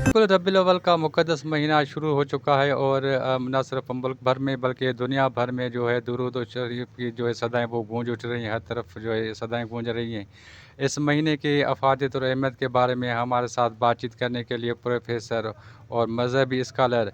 बिल्कुल, रबीउल अव्वल का मुक़द्दस महीना शुरू हो चुका है और न सिर्फ़ मुल्क भर में बल्कि दुनिया भर में जो है दुरूद शरीफ की जो है सदाएँ वो गूंज उठ रही हैं, हर तरफ जो है सदाएँ गूंज रही हैं। इस महीने की अफ़ादियत और अहमियत के बारे में हमारे साथ बातचीत करने के लिए प्रोफ़ेसर और मज़हबी स्कॉलर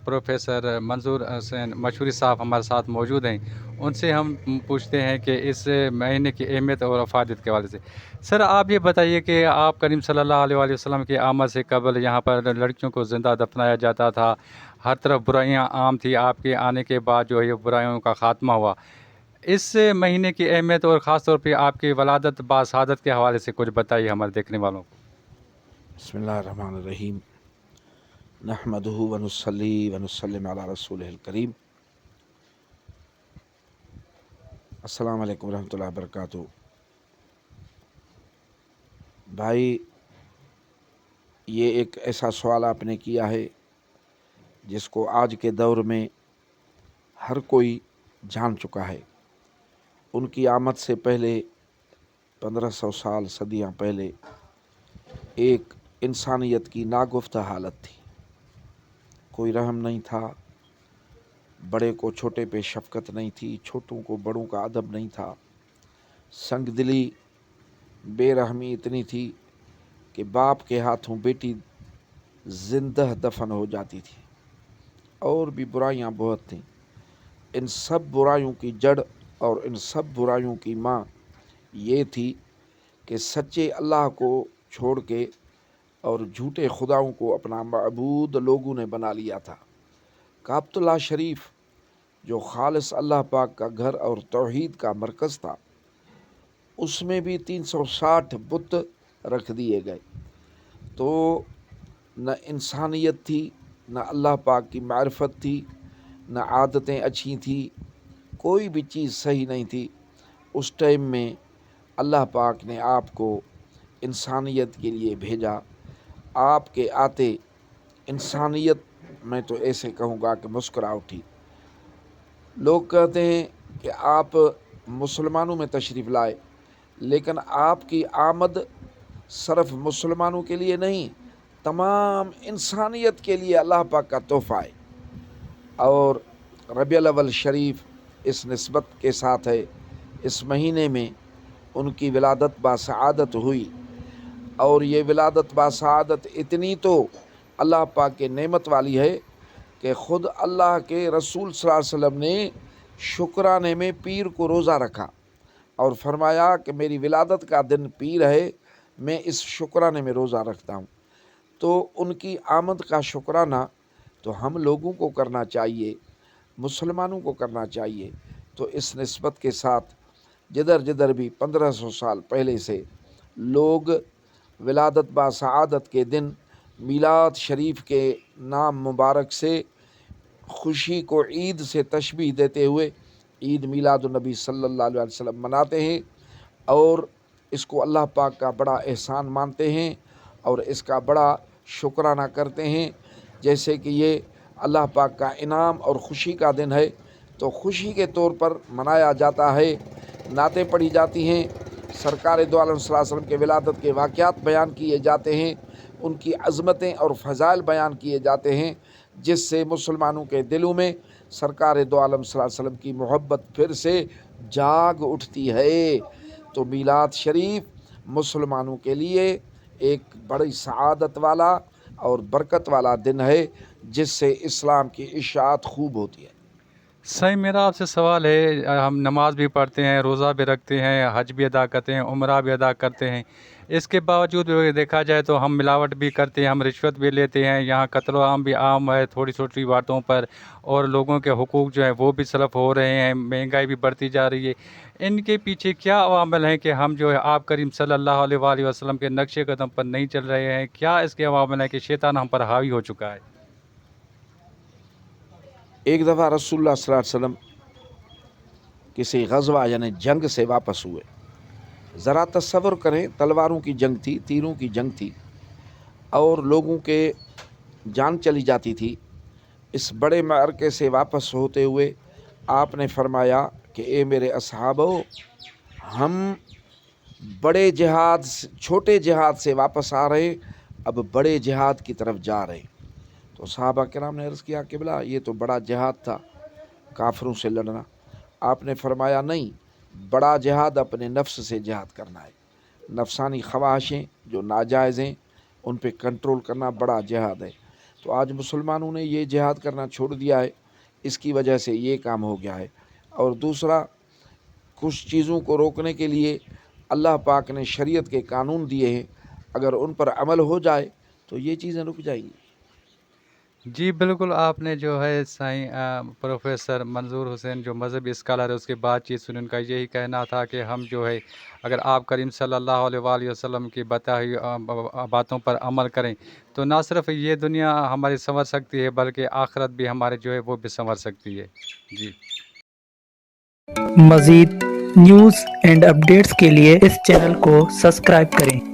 प्रोफ़ेसर मंजूर हुसैन मशहूरी साहब हमारे साथ मौजूद हैं। उनसे हम पूछते हैं कि इस महीने की अहमियत और अफ़ादियत के हवाले से। सर, आप ये बताइए कि आप करीम सल्लल्लाहु अलैहि वसल्लम की आमद से कबल यहाँ पर लड़कियों को ज़िंदा दफनाया जाता था। हर तरफ बुराइयाँ आम थी। आपके आने के बाद जो है ये बुराइयों का ख़ात्मा हुआ। इस महीने की अहमियत और ख़ास तौर पे आपकी वलादत बाशहादत के हवाले से कुछ बताइए हमारे देखने वालों को। बिस्मिल्लाहिर्रहमानिर्रहीम नहमदुहु व नुसल्ली व नुसल्लिम अला रसूलिहिल करीम। अस्सलाम वालेकुम रहमतुल्लाहि व बरकातुहू। भाई, ये एक ऐसा सवाल आपने किया है जिसको आज के दौर में हर कोई जान चुका है। उनकी आमद से पहले 1500 साल सदियाँ पहले एक इंसानियत की नागुफ्ता हालत थी। कोई रहम नहीं था, बड़े को छोटे पे शफ़क़त नहीं थी, छोटों को बड़ों का अदब नहीं था। संगदिली बेरहमी इतनी थी कि बाप के हाथों बेटी जिंदा दफन हो जाती थी। और भी बुराइयां बहुत थीं। इन सब बुराइयों की जड़ और इन सब बुराइयों की माँ ये थी कि सच्चे अल्लाह को छोड़ के और झूठे खुदाओं को अपना मअबूद लोगों ने बना लिया था। काबतुल्लाह शरीफ जो खालिस अल्लाह पाक का घर और तौहीद का मरकज़ था, उसमें भी 360 बुत रख दिए गए। तो न इंसानियत थी, न अल्लाह पाक की मारिफत थी, न आदतें अच्छी थी, कोई भी चीज़ सही नहीं थी। उस टाइम में अल्लाह पाक ने आपको इंसानियत के लिए भेजा। आपके आते इंसानियत, मैं तो ऐसे कहूँगा कि मुस्कुरा उठी। लोग कहते हैं कि आप मुसलमानों में तशरीफ़ लाए, लेकिन आपकी आमद सिर्फ मुसलमानों के लिए नहीं, तमाम इंसानियत के लिए अल्लाह पाक का तोहफ़ा है। और रबीउल अव्वल शरीफ इस निस्बत के साथ है, इस महीने में उनकी विलादत बासआदत हुई। और ये विलादत बासआदत इतनी तो अल्लाह पाक के नेमत वाली है कि ख़ुद अल्लाह के रसूल सल्लल्लाहु अलैहि वसल्लम ने शुक्राने में पीर को रोज़ा रखा और फरमाया कि मेरी विलादत का दिन पीर है, मैं इस शुक्राने में रोज़ा रखता हूँ। तो उनकी आमद का शुक्राना तो हम लोगों को करना चाहिए, मुसलमानों को करना चाहिए। तो इस निस्बत के साथ जिधर जिधर भी 1500 साल पहले से लोग विलादत बासआदत के दिन मीलाद शरीफ के नाम मुबारक से खुशी को ईद से तशबीह देते हुए ईद मीलादुन्नबी सल्लल्लाहु अलैहि वसल्लम मनाते हैं और इसको अल्लाह पाक का बड़ा एहसान मानते हैं और इसका बड़ा शुक्राना करते हैं। जैसे कि ये अल्लाह पाक का इनाम और ख़ुशी का दिन है, तो ख़ुशी के तौर पर मनाया जाता है। नातें पढ़ी जाती हैं, सरकार दो आलम सल्लल्लाहु अलैहि वसल्लम के विलादत के वाक़यात बयान किए जाते हैं, उनकी अज़मतें और फ़ज़ाइल बयान किए जाते हैं, जिससे मुसलमानों के दिलों में सरकार दो आलम सल्लल्लाहु अलैहि वसल्लम की मोहब्बत फिर से जाग उठती है। तो मीलाद शरीफ मुसलमानों के लिए एक बड़ी सआदत वाला और बरकत वाला दिन है, जिससे इस्लाम की इशाअत खूब होती है। सही, मेरा आपसे सवाल है, हम नमाज भी पढ़ते हैं, रोज़ा भी रखते हैं, हज भी अदा करते हैं, उम्रा भी अदा करते हैं। इसके बावजूद भी देखा जाए तो हम मिलावट भी करते हैं, हम रिश्वत भी लेते हैं, यहाँ कत्ल आम भी आम है थोड़ी छोटी बातों पर, और लोगों के हुकूक जो हैं वो भी सलब हो रहे हैं, महंगाई भी बढ़ती जा रही है। इनके पीछे क्या अवामिल हैं कि हम जो है आप करीम सल्लल्लाहु अलैहि वसल्लम के नक्शे कदम पर नहीं चल रहे हैं? क्या इसके अवामिल हैं कि शैतान हम पर हावी हो चुका है? एक दफ़ा रसूलुल्लाह सल्लल्लाहु अलैहि वसल्लम किसी गज़वा यानी जंग से वापस हुए। ज़रा तसव्वुर करें, तलवारों की जंग थी, तीरों की जंग थी और लोगों के जान चली जाती थी। इस बड़े मार्के से वापस होते हुए आपने फरमाया कि ए मेरे असहाबो, ہم بڑے جہاد چھوٹے جہاد سے واپس آ رہے، اب بڑے جہاد کی طرف جا رہے۔ تو صحابہ کرام نے عرض کیا قبلہ یہ تو بڑا جہاد تھا، کافروں سے لڑنا۔ آپ نے فرمایا نہیں، بڑا جہاد اپنے نفس سے جہاد کرنا ہے، نفسانی خواہشیں جو ناجائز ہیں ان پہ کنٹرول کرنا بڑا جہاد ہے۔ تو آج مسلمانوں نے یہ جہاد کرنا چھوڑ دیا ہے، اس کی وجہ سے یہ کام ہو گیا ہے۔ اور دوسرا، کچھ چیزوں کو روکنے کے لیے اللہ پاک نے شریعت کے قانون دیے ہیں، اگر ان پر عمل ہو جائے تو یہ چیزیں رک جائیں گی۔ جی بالکل، آپ نے جو ہے سائیں پروفیسر منظور حسین جو مذہبی اسکالر ہے اس کی بات چیت سن، ان کا یہی کہنا تھا کہ ہم جو ہے اگر آپ کریم صلی اللہ علیہ وآلہ وسلم کی بتائی باتوں پر عمل کریں تو نہ صرف یہ دنیا ہماری سنور سکتی ہے بلکہ آخرت بھی ہمارے جو ہے وہ بھی سنور سکتی ہے۔ جی مزید نیوز اینڈ اپڈیٹس کے لیے اس چینل کو سبسکرائب کریں۔